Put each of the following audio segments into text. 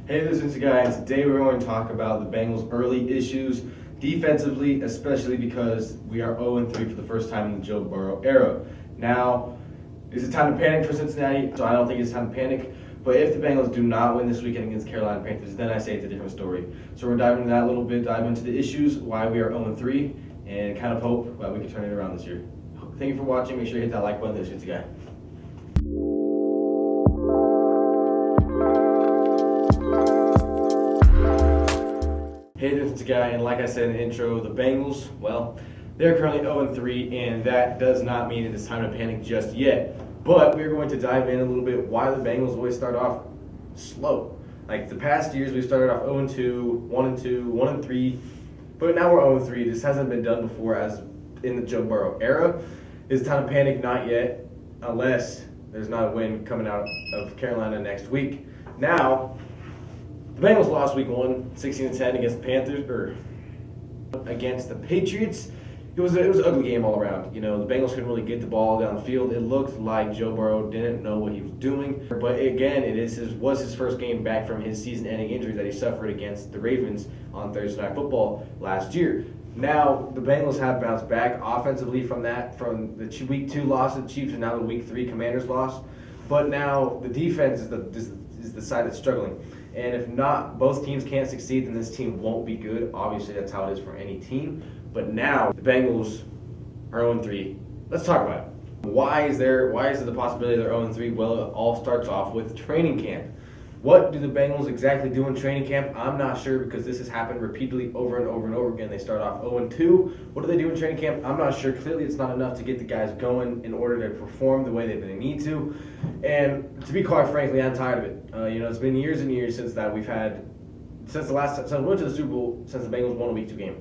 Hey, this is Cincy guy, and today we're going to talk about the Bengals' early issues defensively, especially because we are 0-3 for the first time in the Joe Burrow era. Now, is it time to panic for Cincinnati? So I don't think it's time to panic. But if the Bengals do not win this weekend against Carolina Panthers, then I say it's a different story. So we're diving into that a little bit, dive into the issues, why we are 0-3, and kind of hope that we can turn it around this year. Thank you for watching. Make sure you hit that like button. This is Cincy guy. Hey, this is the guy, and like I said in the intro, the Bengals, well, they're currently 0-3, and that does not mean it is time to panic just yet. But we're going to dive in a little bit why the Bengals always start off slow. Like the past years, we started off 0-2, 1-2, 1-3, but now we're 0-3. This hasn't been done before as in the Joe Burrow era. Is it time to panic? Not yet, unless there's not a win coming out of Carolina next week. Now, the Bengals lost week 1, 16-10 against the Panthers, or against the Patriots. It was an ugly game all around. You know, the Bengals couldn't really get the ball down the field. It looked like Joe Burrow didn't know what he was doing. But again, was his first game back from his season-ending injury that he suffered against the Ravens on Thursday Night Football last year. Now, the Bengals have bounced back offensively from the week 2 loss to the Chiefs and now the week 3 Commanders loss. But now the defense is the side that's struggling. And if not, both teams can't succeed, then this team won't be good. Obviously, that's how it is for any team. But now the Bengals are 0-3. Let's talk about it. Why is there the possibility they're 0-3? Well, it all starts off with training camp. What do the Bengals exactly do in training camp? I'm not sure, because this has happened repeatedly over and over and over again. They start off 0-2. What do they do in training camp? I'm not sure. Clearly, it's not enough to get the guys going in order to perform the way they need to. And to be quite frankly, I'm tired of it. It's been years and years since we went to the Super Bowl, since the Bengals won a week 2 game.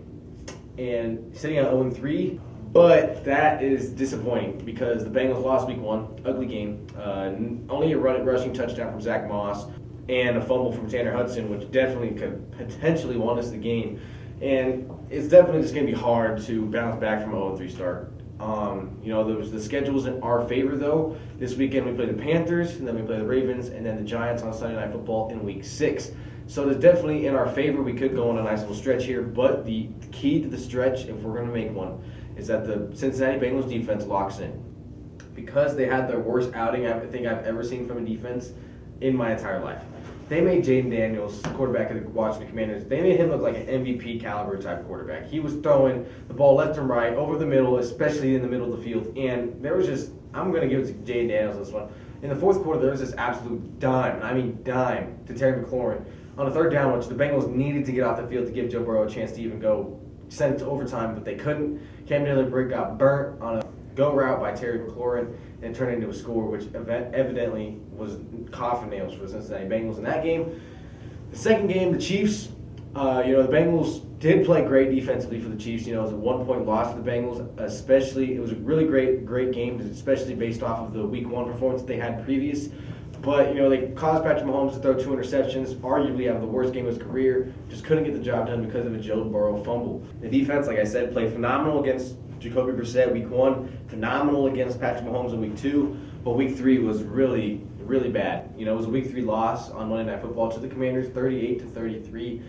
And sitting at 0-3, but that is disappointing because the Bengals lost week 1, ugly game. Only a rushing touchdown from Zach Moss and a fumble from Tanner Hudson, which definitely could potentially won us the game. And it's definitely just going to be hard to bounce back from an 0-3 start. The schedule's in our favor, though. This weekend we play the Panthers, and then we play the Ravens, and then the Giants on Sunday Night Football in week 6. So it's definitely in our favor. We could go on a nice little stretch here, but the key to the stretch, if we're going to make one, is that the Cincinnati Bengals defense locks in. Because they had their worst outing I think I've ever seen from a defense in my entire life. They made Jaden Daniels, quarterback of the Washington Commanders, they made him look like an MVP caliber type quarterback. He was throwing the ball left and right, over the middle, especially in the middle of the field. And there was just, I'm going to give it to Jaden Daniels this one. In the fourth quarter, there was this absolute dime to Terry McLaurin on a third down, which the Bengals needed to get off the field to give Joe Burrow a chance to even go send it to overtime, but they couldn't. Cam Taylor-Britt got burnt on a go route by Terry McLaurin and turned into a score, which evidently was coffin nails for the Cincinnati Bengals in that game. The second game, the Chiefs, the Bengals did play great defensively for the Chiefs. It was a 1-point loss for the Bengals, especially. It was a really great game, especially based off of the week 1 performance that they had previous. But, they caused Patrick Mahomes to throw 2 interceptions, arguably have the worst game of his career. Just couldn't get the job done because of a Joe Burrow fumble. The defense, like I said, played phenomenal against Jacoby Brissett week 1, phenomenal against Patrick Mahomes in week 2, but week 3 was really, really bad. It was a week 3 loss on Monday Night Football to the Commanders, 38-33.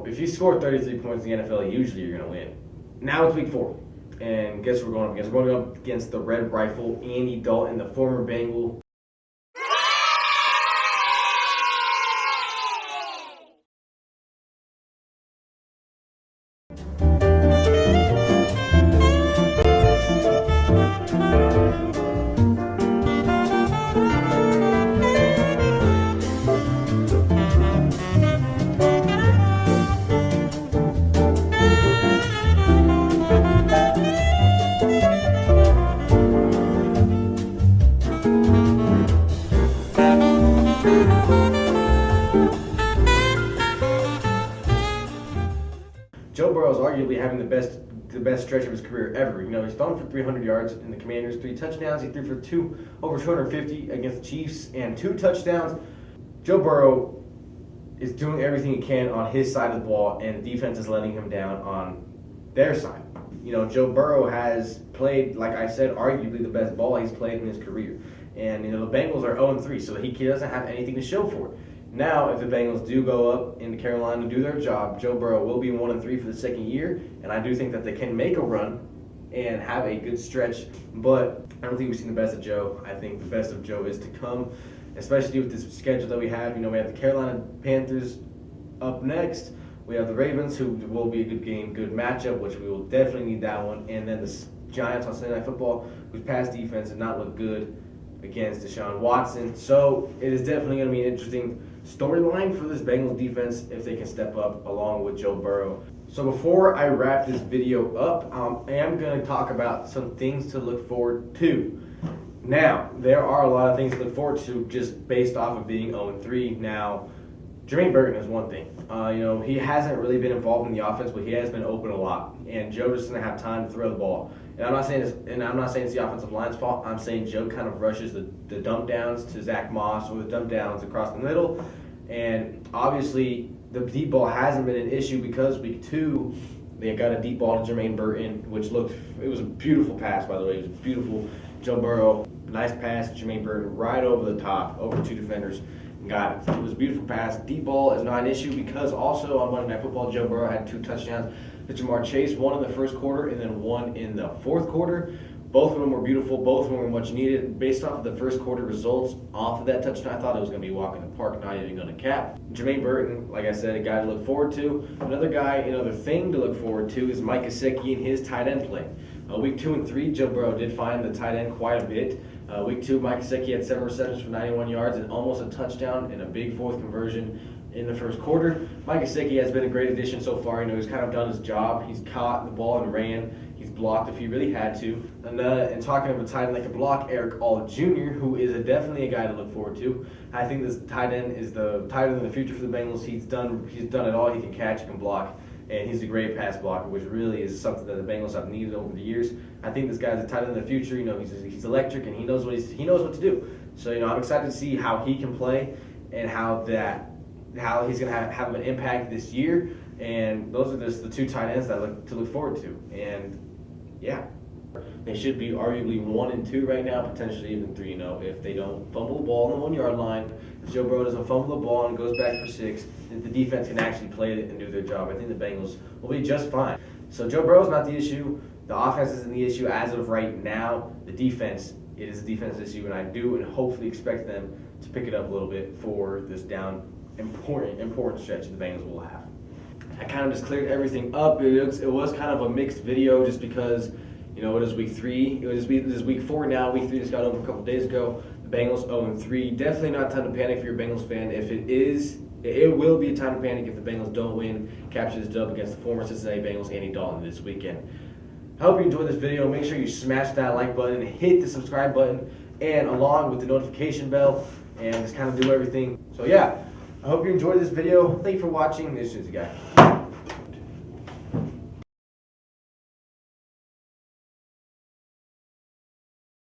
If you score 33 points in the NFL, usually you're going to win. Now it's week 4, and guess what we're going up against? We're going up against the Red Rifle, Andy Dalton, the former Bengal. Joe Burrow is arguably having the best stretch of his career ever. He's thrown for 300 yards in the Commanders, 3 touchdowns. He threw for over 250 against the Chiefs and 2 touchdowns. Joe Burrow is doing everything he can on his side of the ball, and the defense is letting him down on their side. Joe Burrow has played, like I said, arguably the best ball he's played in his career. And, the Bengals are 0-3, so he doesn't have anything to show for it. Now, if the Bengals do go up into Carolina to do their job, Joe Burrow will be 1-3 for the second year, and I do think that they can make a run and have a good stretch. But I don't think we've seen the best of Joe. I think the best of Joe is to come, especially with this schedule that we have. We have the Carolina Panthers up next. We have the Ravens, who will be a good game, good matchup, which we will definitely need that one. And then the Giants on Sunday Night Football, whose pass defense did not look good against Deshaun Watson. So it is definitely going to be an interesting storyline for this Bengals defense if they can step up along with Joe Burrow. So before I wrap this video up, I am going to talk about some things to look forward to. Now, there are a lot of things to look forward to just based off of being 0-3. Now, Jermaine Burton is one thing. He hasn't really been involved in the offense, but he has been open a lot. And Joe just doesn't have time to throw the ball. And I'm not saying it's the offensive line's fault. I'm saying Joe kind of rushes the dump downs to Zach Moss or the dump downs across the middle. And obviously, the deep ball hasn't been an issue because week 2, they got a deep ball to Jermaine Burton, it was a beautiful pass, by the way. It was beautiful. Joe Burrow, nice pass to Jermaine Burton right over the top, over 2 defenders. Got it. It was a beautiful pass. Deep ball is not an issue because also on Monday Night Football, Joe Burrow had 2 touchdowns to Jamar Chase, one in the first quarter and then one in the fourth quarter. Both of them were beautiful. Both of them were much needed. Based off of the first quarter results off of that touchdown, I thought it was going to be a walk in the park, not even going to cap. Jermaine Burton, like I said, a guy to look forward to. Another thing to look forward to is Mike Gesicki and his tight end play. Week 2 and 3, Joe Burrow did find the tight end quite a bit. Week 2, Mike Gesicki had 7 receptions for 91 yards and almost a touchdown and a big fourth conversion in the first quarter. Mike Gesicki has been a great addition so far. He's kind of done his job. He's caught the ball and ran. He's blocked if he really had to. And talking of a tight end that can block, Eric All Jr., who is definitely a guy to look forward to. I think this tight end is the tight end in the future for the Bengals. He's done it all. He can catch, he can block, and he's a great pass blocker, which really is something that the Bengals have needed over the years. I think this guy's a tight end in the future. He's electric and he knows what to do. So I'm excited to see how he can play and how he's going to have an impact this year. And those are just the 2 tight ends that I look forward to. And yeah, they should be arguably 1 and 2 right now, potentially even 3. If they don't fumble the ball on the 1-yard line, if Joe Burrow doesn't fumble the ball and goes back for 6, then the defense can actually play it and do their job. I think the Bengals will be just fine. So Joe Burrow's not the issue. The offense isn't the issue as of right now. The defense, it is a defense issue, and I do and hopefully expect them to pick it up a little bit for this important stretch the Bengals will have. I kind of just cleared everything up. It was kind of a mixed video just because, it is week 3. It is week 4 now. Week 3 just got over a couple days ago. The Bengals 0-3. Definitely not time to panic if you're a Bengals fan. If it is, it will be a time to panic if the Bengals don't win, capture this dub against the former Cincinnati Bengals, Andy Dalton, this weekend. I hope you enjoyed this video. Make sure you smash that like button, hit the subscribe button, and along with the notification bell, and just kind of do everything. So yeah, I hope you enjoyed this video. Thank you for watching. This is Cincy guy.